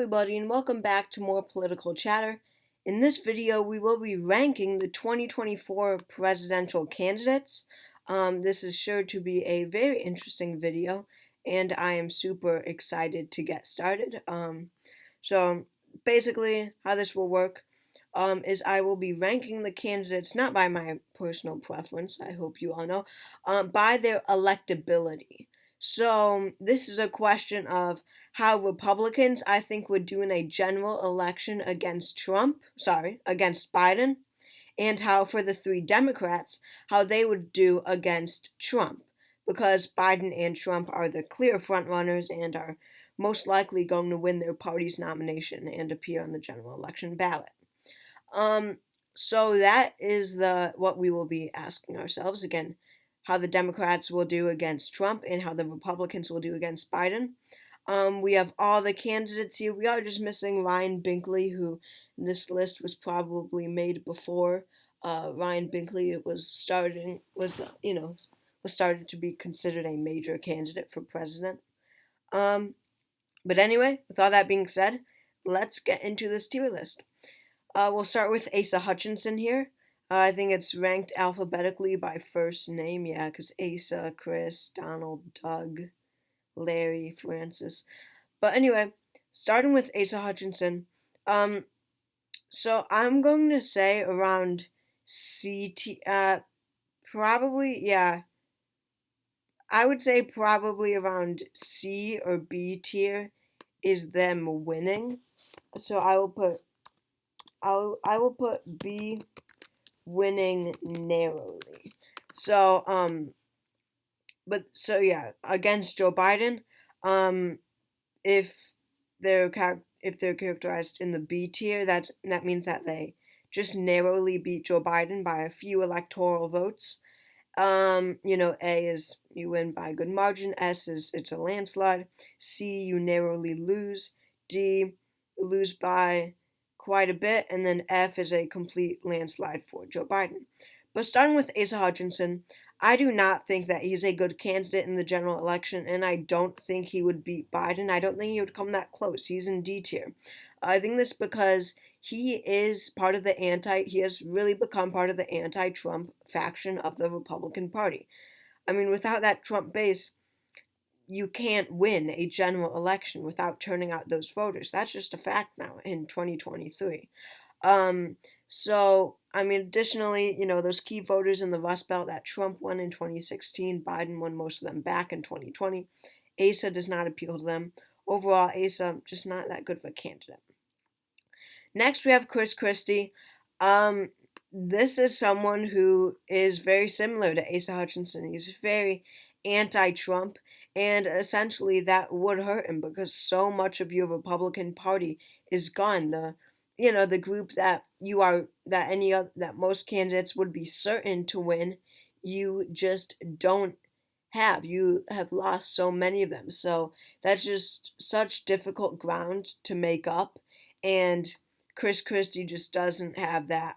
Everybody, and welcome back to more political chatter. In this video, we will be ranking the 2024 presidential candidates. This is sure to be a very interesting video, and I am super excited to get started. So basically, how this will work is I will be ranking the candidates not by my personal preference, I hope you all know, by their electability. So this is a question of how Republicans, I think, would do in a general election against against Biden, and how for the three Democrats, how they would do against Trump, because Biden and Trump are the clear frontrunners and are most likely going to win their party's nomination and appear on the general election ballot. Um, so that is what we will be asking ourselves again, how the Democrats will do against Trump and how the Republicans will do against Biden. We have all the candidates here. We are just missing Ryan Binkley, who this list was probably made before Ryan Binkley was started to be considered a major candidate for president. But anyway, with all that being said, let's get into this tier list. We'll start with Asa Hutchinson here. I think it's ranked alphabetically by first name, yeah, because Asa, Chris, Donald, Doug, Larry, Francis. But anyway, starting with Asa Hutchinson, so I'm going to say around probably, yeah, I would say probably around C or B tier is them winning. So I will put B, winning narrowly. So yeah, against Joe Biden, if they're characterized in the B tier, that means that they just narrowly beat Joe Biden by a few electoral votes. A is you win by a good margin. S is it's a landslide. C, you narrowly lose. D, you lose by quite a bit, and then F is a complete landslide for Joe Biden. But starting with Asa Hutchinson, I do not think that he's a good candidate in the general election, and I don't think he would beat Biden. I don't think he would come that close. He's in D tier. I think this because he has really become part of the anti-Trump faction of the Republican Party. I mean, without that Trump base, you can't win a general election without turning out those voters. That's just a fact now in 2023. Additionally, those key voters in the Rust Belt that Trump won in 2016, Biden won most of them back in 2020. Asa does not appeal to them. Overall, Asa just not that good of a candidate. Next, we have Chris Christie. This is someone who is very similar to Asa Hutchinson. He's very anti-Trump, and essentially that would hurt him because so much of your Republican Party is gone. The group that most candidates would be certain to win, you just don't have. You have lost so many of them. So that's just such difficult ground to make up, and Chris Christie just doesn't have that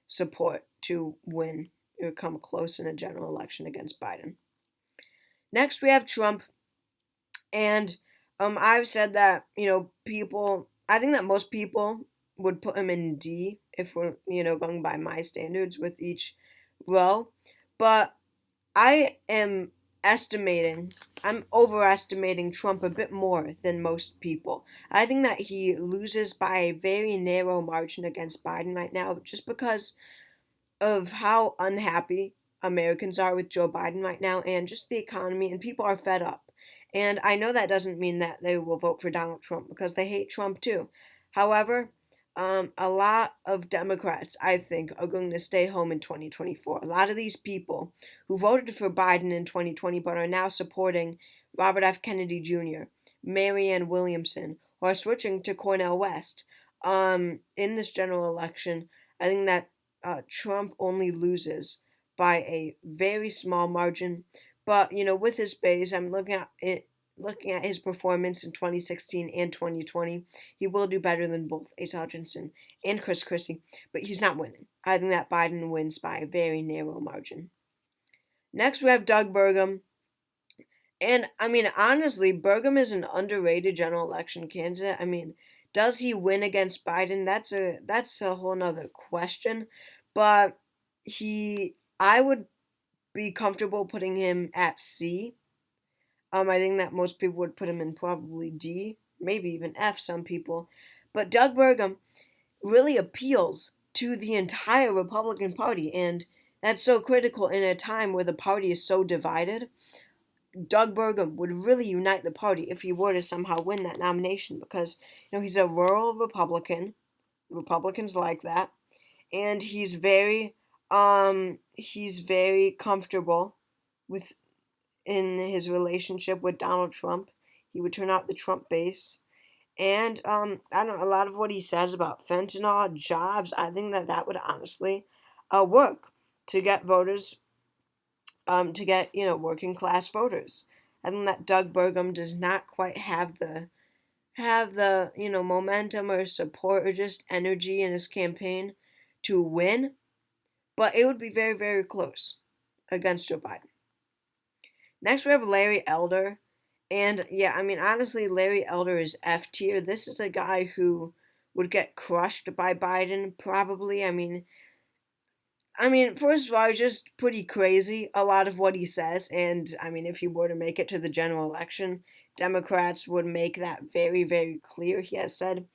support to win or come close in a general election against Biden. Next, we have Trump, and I've said that I think that most people would put him in D if we're going by my standards with each row, but I'm overestimating Trump a bit more than most people. I think that he loses by a very narrow margin against Biden right now just because of how unhappy Americans are with Joe Biden right now and just the economy, and people are fed up. And I know that doesn't mean that they will vote for Donald Trump because they hate Trump too. However, a lot of Democrats, I think, are going to stay home in 2024. A lot of these people who voted for Biden in 2020 but are now supporting Robert F. Kennedy Jr., Marianne Williamson, or are switching to Cornel West in this general election, I think that Trump only loses by a very small margin. But with his base, I'm looking at his performance in 2016 and 2020, he will do better than both Asa Hutchinson and Chris Christie, but he's not winning. I think that Biden wins by a very narrow margin. Next, we have Doug Burgum. And I mean, honestly, Burgum is an underrated general election candidate. I mean, does he win against Biden? That's a whole nother question. But I would be comfortable putting him at C. I think that most people would put him in probably D, maybe even F. Some people, but Doug Burgum really appeals to the entire Republican Party, and that's so critical in a time where the party is so divided. Doug Burgum would really unite the party if he were to somehow win that nomination because he's a rural Republican. Republicans like that, and he's very comfortable with in his relationship with Donald Trump. He would turn out the Trump base. And I don't know, a lot of what he says about fentanyl, jobs, I think that would honestly work to get voters, to get, working class voters. I think that Doug Burgum does not quite have the momentum or support or just energy in his campaign to win, but it would be very, very close against Joe Biden. Next, we have Larry Elder. And yeah, I mean, honestly, Larry Elder is F tier. This is a guy who would get crushed by Biden, probably. I mean, first of all, just pretty crazy, a lot of what he says. And I mean, if he were to make it to the general election, Democrats would make that very, very clear. He has said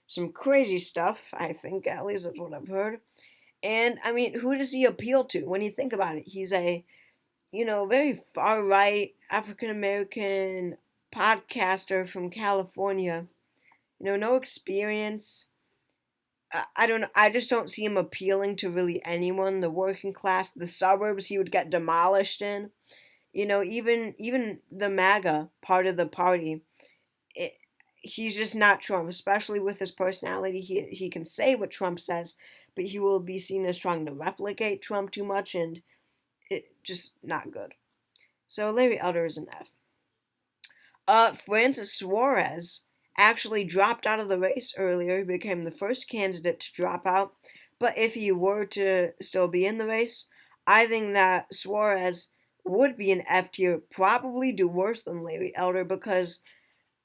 some crazy stuff, I think, at least that's what I've heard. And I mean, who does he appeal to when you think about it? He's a very far right African American podcaster from California. No experience. I don't know. I just don't see him appealing to really anyone. The working class, the suburbs, he would get demolished in. Even the MAGA part of the party, it, he's just not Trump. Especially with his personality, he can say what Trump says, but he will be seen as trying to replicate Trump too much, and it just not good. So Larry Elder is an F. Francis Suarez actually dropped out of the race earlier. He became the first candidate to drop out. But if he were to still be in the race, I think that Suarez would be an F tier, probably do worse than Larry Elder because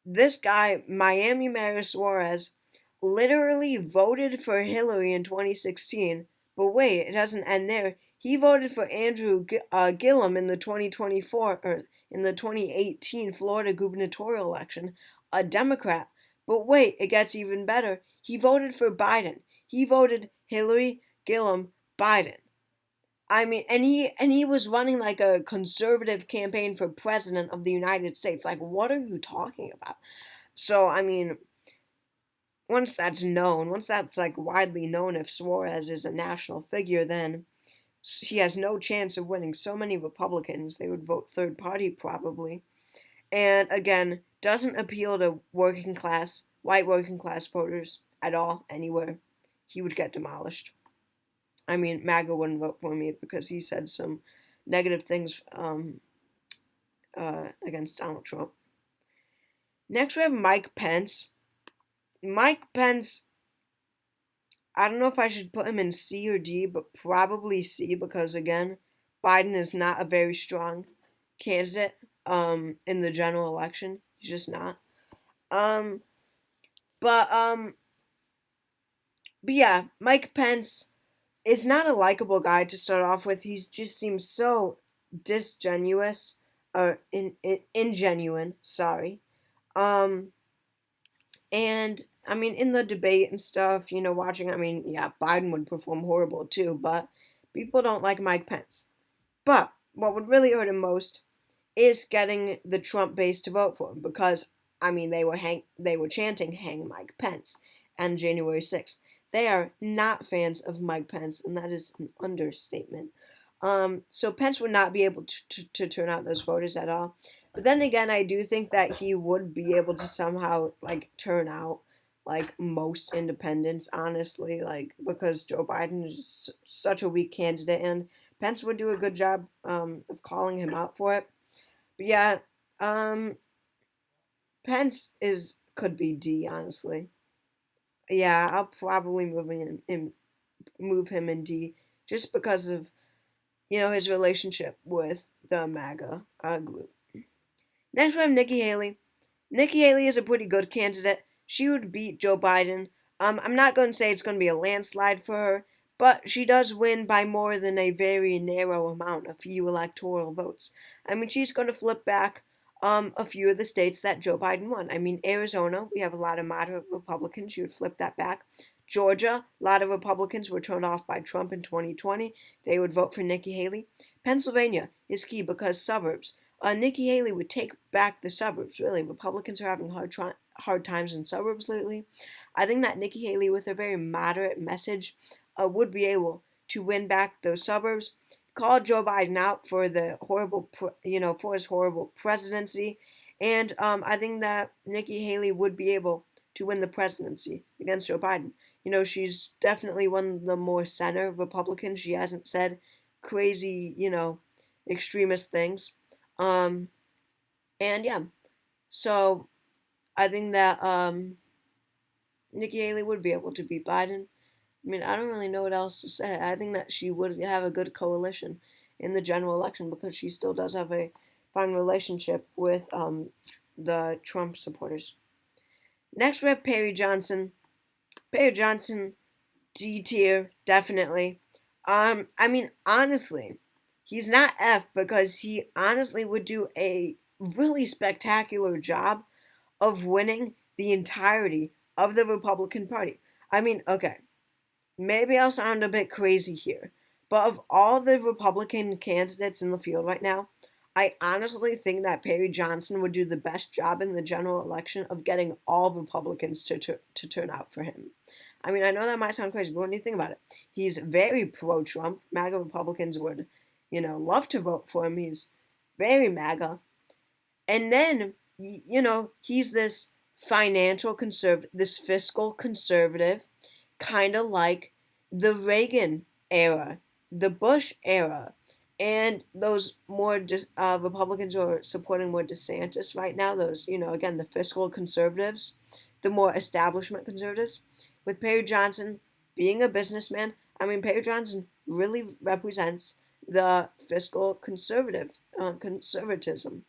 this guy, Miami Mayor Suarez, literally voted for Hillary in 2016. But wait, it doesn't end there. He voted for Andrew Gillum in the 2024 or in the 2018 Florida gubernatorial election, a Democrat. But wait, it gets even better. He voted for Biden. He voted Hillary, Gillum, Biden. I mean, and he was running like a conservative campaign for president of the United States. Like, what are you talking about? So, I mean, once that's like widely known, if Suarez is a national figure, then he has no chance of winning. So many Republicans, they would vote third party probably. And again, doesn't appeal to white working class voters at all, anywhere. He would get demolished. I mean, MAGA wouldn't vote for me because he said some negative things against Donald Trump. Next, we have Mike Pence. Mike Pence, I don't know if I should put him in C or D, but probably C because, again, Biden is not a very strong candidate in the general election. He's just not. Um, but, um, but yeah, Mike Pence is not a likable guy to start off with. He just seems so disgenuous, or ingenuine, sorry. Um, And I mean, in the debate and stuff, watching, I mean, yeah, Biden would perform horrible too, but people don't like Mike Pence. But what would really hurt him most is getting the Trump base to vote for him because, I mean, they were chanting "Hang Mike Pence" on January 6th. They are not fans of Mike Pence, and that is an understatement. So Pence would not be able to turn out those voters at all. But then again, I do think that he would be able to somehow like turn out like most independents, honestly, like because Joe Biden is such a weak candidate, and Pence would do a good job of calling him out for it. But yeah, um, Pence is could be D, honestly. Yeah, I'll probably move him in D just because of his relationship with the MAGA group. Next we have Nikki Haley. Nikki Haley is a pretty good candidate. She would beat Joe Biden. I'm not going to say it's going to be a landslide for her, but she does win by more than a very narrow amount, a few electoral votes. I mean, she's going to flip back a few of the states that Joe Biden won. I mean, Arizona, we have a lot of moderate Republicans. She would flip that back. Georgia, a lot of Republicans were turned off by Trump in 2020. They would vote for Nikki Haley. Pennsylvania is key because suburbs. Nikki Haley would take back the suburbs. Really, Republicans are having hard times in suburbs lately. I think that Nikki Haley, with a very moderate message, would be able to win back those suburbs. Call Joe Biden out for the horrible, for his horrible presidency, and I think that Nikki Haley would be able to win the presidency against Joe Biden. She's definitely one of the more center Republicans. She hasn't said crazy, extremist things. Um, and yeah, so I think that Nikki Haley would be able to beat Biden. I mean, I don't really know what else to say. I think that she would have a good coalition in the general election because she still does have a fine relationship with the Trump supporters. Next, we have Perry Johnson. Perry Johnson, D tier, definitely. I mean, honestly, he's not F because he honestly would do a really spectacular job of winning the entirety of the Republican Party. I mean, okay, maybe I'll sound a bit crazy here, but of all the Republican candidates in the field right now, I honestly think that Perry Johnson would do the best job in the general election of getting all Republicans to turn out for him. I mean, I know that might sound crazy, but when you think about it, he's very pro Trump. MAGA Republicans would, love to vote for him. He's very MAGA. And then, he's this financial conservative, this fiscal conservative, kind of like the Reagan era, the Bush era, and those more Republicans who are supporting more DeSantis right now, those, again, the fiscal conservatives, the more establishment conservatives. With Perry Johnson being a businessman, I mean, Perry Johnson really represents the fiscal conservatism,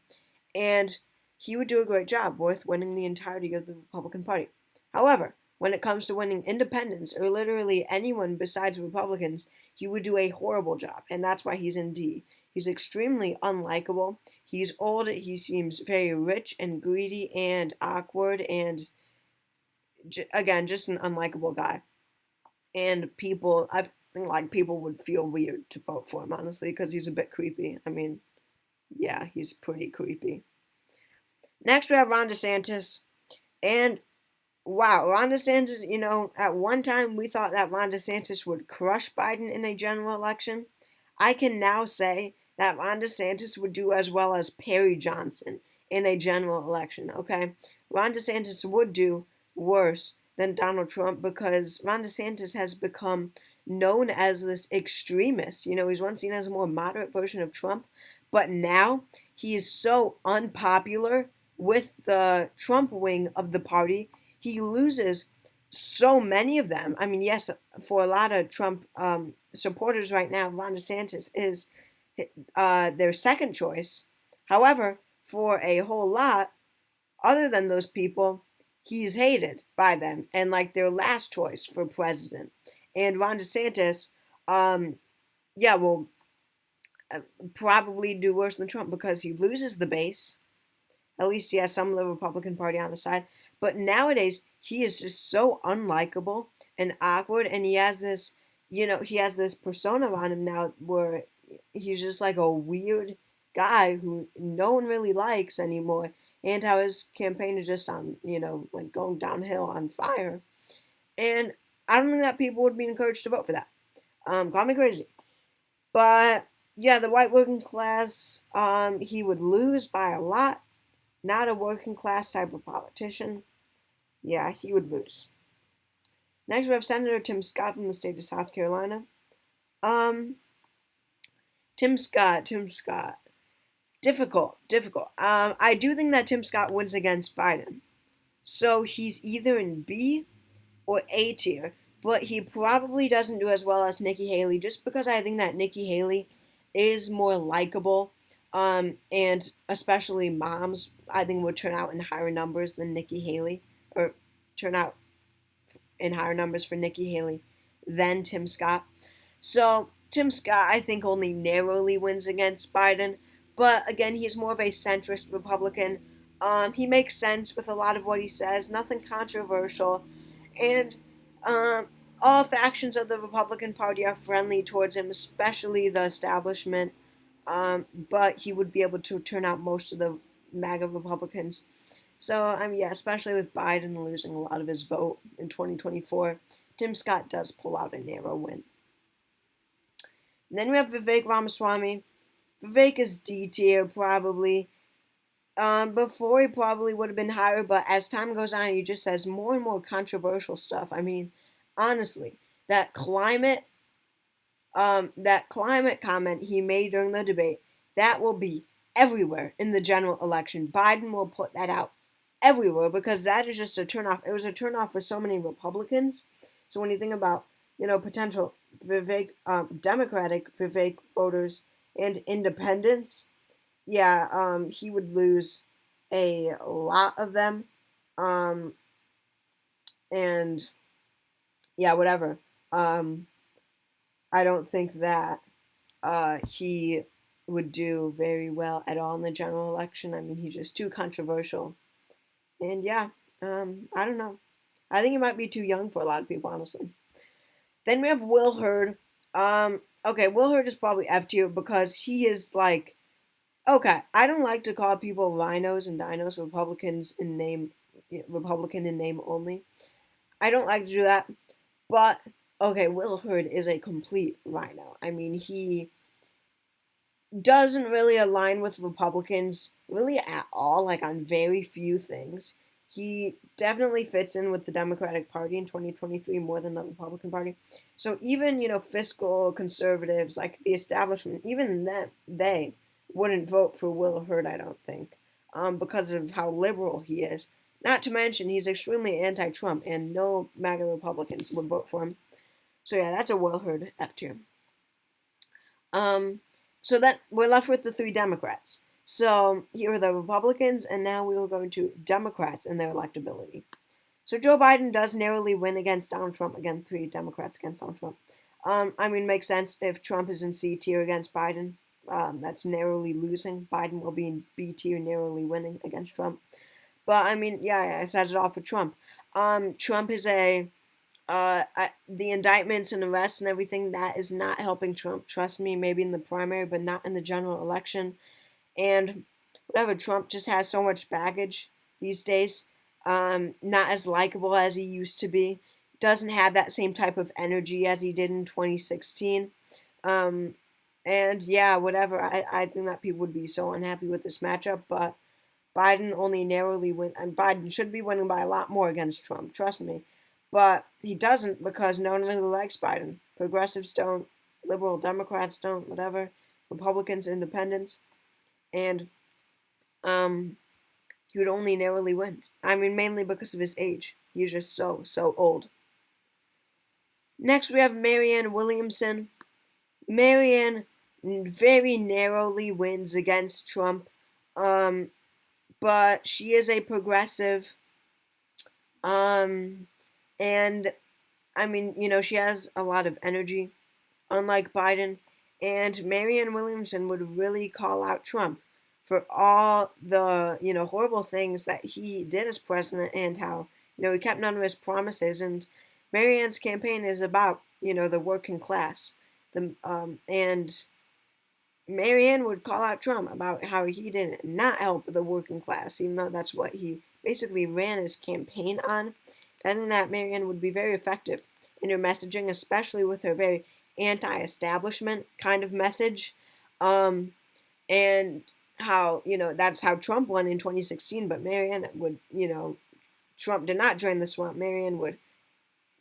and he would do a great job with winning the entirety of the Republican Party. However, when it comes to winning independents or literally anyone besides Republicans, he would do a horrible job, and that's why he's in D. He's extremely unlikable. He's old. He seems very rich and greedy and awkward, and again, just an unlikable guy. And I think like people would feel weird to vote for him, honestly, because he's a bit creepy. I mean, yeah, he's pretty creepy. Next, we have Ron DeSantis. And wow, Ron DeSantis, at one time we thought that Ron DeSantis would crush Biden in a general election. I can now say that Ron DeSantis would do as well as Perry Johnson in a general election, okay? Ron DeSantis would do worse than Donald Trump because Ron DeSantis has become known as this extremist. He's once seen as a more moderate version of Trump, but now he is so unpopular with the Trump wing of the party. He loses so many of them. I mean, yes, for a lot of Trump supporters right now, Ron DeSantis is their second choice. However, for a whole lot, other than those people, he's hated by them and like their last choice for president. And Ron DeSantis, yeah, will probably do worse than Trump because he loses the base. At least he has some of the Republican Party on the side. But nowadays, he is just so unlikable and awkward, and he has this, he has this persona on him now where he's just like a weird guy who no one really likes anymore, and how his campaign is just on, like going downhill on fire. And I don't think that people would be encouraged to vote for that. Call me crazy. But yeah, the white working class, he would lose by a lot. Not a working class type of politician. Yeah, he would lose. Next, we have Senator Tim Scott from the state of South Carolina. Um, Tim Scott. Difficult. I do think that Tim Scott wins against Biden. So he's either in B or A tier, but he probably doesn't do as well as Nikki Haley just because I think that Nikki Haley is more likable. And especially moms, I think would turn out in higher numbers than Nikki Haley, or turn out in higher numbers for Nikki Haley than Tim Scott. So Tim Scott, I think, only narrowly wins against Biden, but again, he's more of a centrist Republican. He makes sense with a lot of what he says, nothing controversial, and um, all factions of the Republican Party are friendly towards him, especially the establishment. But he would be able to turn out most of the MAGA Republicans. So, yeah, especially with Biden losing a lot of his vote in 2024, Tim Scott does pull out a narrow win. And then we have Vivek Ramaswamy. Vivek is D tier, probably. Before he probably would have been higher, but as time goes on, he just says more and more controversial stuff. I mean, honestly, that climate comment he made during the debate, that will be everywhere in the general election. Biden will put that out everywhere because that is just a turnoff. It was a turnoff for so many Republicans. So when you think about, potential Vivek, Democratic Vivek voters and independents, yeah, he would lose a lot of them. Um, and yeah, whatever. I don't think that he would do very well at all in the general election. I mean, he's just too controversial. And yeah, I don't know. I think he might be too young for a lot of people, honestly. Then we have Will Hurd. Okay, Will Hurd is probably F tier because he is like, okay, I don't like to call people rhinos and dinos Republican in name only. I don't like to do that. But okay, Will Hurd is a complete rhino. I mean, he doesn't really align with Republicans really at all, like on very few things. He definitely fits in with the Democratic Party in 2023 more than the Republican Party. So even, fiscal conservatives, like the establishment, even them, they wouldn't vote for Will Hurd, I don't think, because of how liberal he is. Not to mention, he's extremely anti-Trump, and no MAGA Republicans would vote for him. So yeah, that's a Will Hurd F tier. Um, so that we're left with the three Democrats. So here are the Republicans, and now we will go into Democrats and their electability. So Joe Biden does narrowly win against Donald Trump. Again, three Democrats against Donald Trump. I mean, makes sense if Trump is in C tier against Biden. That's narrowly losing. Biden will be in B tier, narrowly winning against Trump. But I mean, yeah, I said it all for Trump. Trump is the indictments and arrests and everything, that is not helping Trump. Trust me, maybe in the primary, but not in the general election. And whatever, Trump just has so much baggage these days. Not as likable as he used to be. Doesn't have that same type of energy as he did in 2016. Um, and yeah, whatever. I think that people would be so unhappy with this matchup, but Biden only narrowly win, and Biden should be winning by a lot more against Trump. Trust me, but he doesn't because no one really likes Biden. Progressives don't, liberal Democrats don't, whatever. Republicans, independents, and he would only narrowly win. I mean, mainly because of his age. He's just so old. Next, we have Marianne Williamson. Marianne very narrowly wins against Trump, but she is a progressive, and I mean, she has a lot of energy, unlike Biden. And Marianne Williamson would really call out Trump for all the, horrible things that he did as president and how, he kept none of his promises. And Marianne's campaign is about, the working class. And Marianne would call out Trump about how he did not help the working class, even though that's what he basically ran his campaign on. I think that Marianne would be very effective in her messaging, especially with her very anti-establishment kind of message. And how, that's how Trump won in 2016, but Marianne would, Trump did not join the swamp. Marianne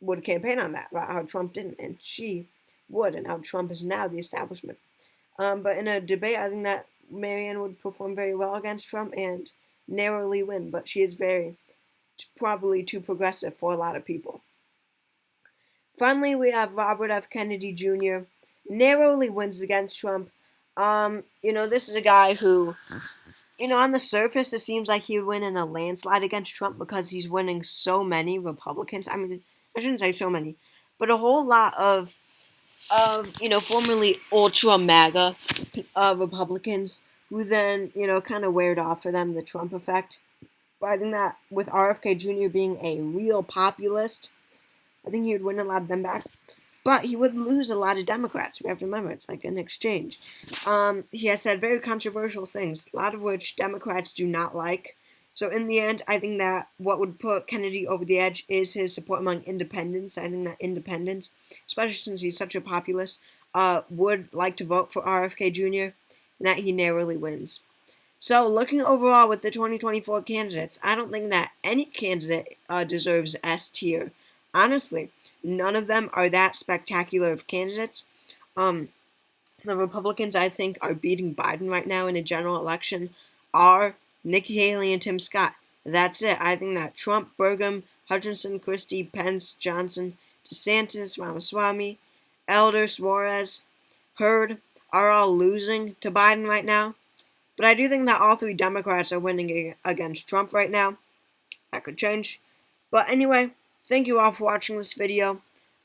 would campaign on that, about how Trump didn't, and she would, and how Trump is now the establishment. But in a debate, I think that Marianne would perform very well against Trump and narrowly win, but she is probably too progressive for a lot of people. Finally, we have Robert F. Kennedy Jr. Narrowly wins against Trump. This is a guy who, on the surface, it seems like he would win in a landslide against Trump because he's winning so many Republicans. I mean, I shouldn't say so many, but a whole lot of formerly ultra MAGA Republicans who then, kind of weared off for them the Trump effect. But I think that with RFK Jr. being a real populist, I think he would win a lot of them back. But he would lose a lot of Democrats. We have to remember, it's like an exchange. He has said very controversial things, a lot of which Democrats do not like. So in the end, I think that what would put Kennedy over the edge is his support among independents. I think that independents, especially since he's such a populist, would like to vote for RFK Jr., and that he narrowly wins. So, looking overall with the 2024 candidates, I don't think that any candidate deserves S tier. Honestly, none of them are that spectacular of candidates. Um, the Republicans, I think, are beating Biden right now in a general election are Nikki Haley and Tim Scott. That's it. I think that Trump, Burgum, Hutchinson, Christie, Pence, Johnson, DeSantis, Ramaswamy, Elder, Suarez, Hurd are all losing to Biden right now. But I do think that all three Democrats are winning against Trump right now. That could change. But anyway, thank you all for watching this video.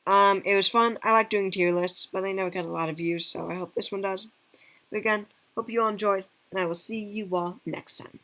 It was fun. I like doing tier lists, but they never get a lot of views, so I hope this one does. But again, hope you all enjoyed, and I will see you all next time.